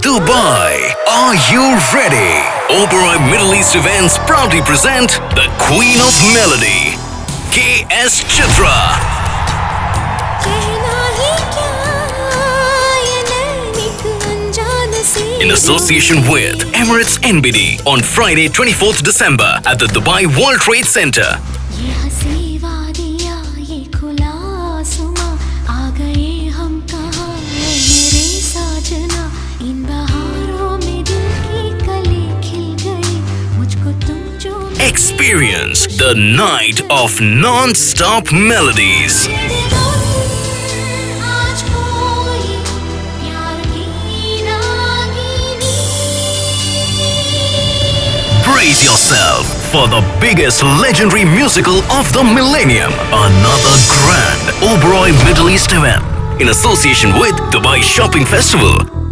Dubai, are you ready? Oberoi Middle East Events proudly present the Queen of Melody, KS Chitra. In association with Emirates NBD on Friday 24th December at the Dubai World Trade Center. Experience the night of non-stop melodies. Brace yourself for the biggest legendary musical of the millennium. Another grand Oberoi Middle East event in association with Dubai Shopping Festival.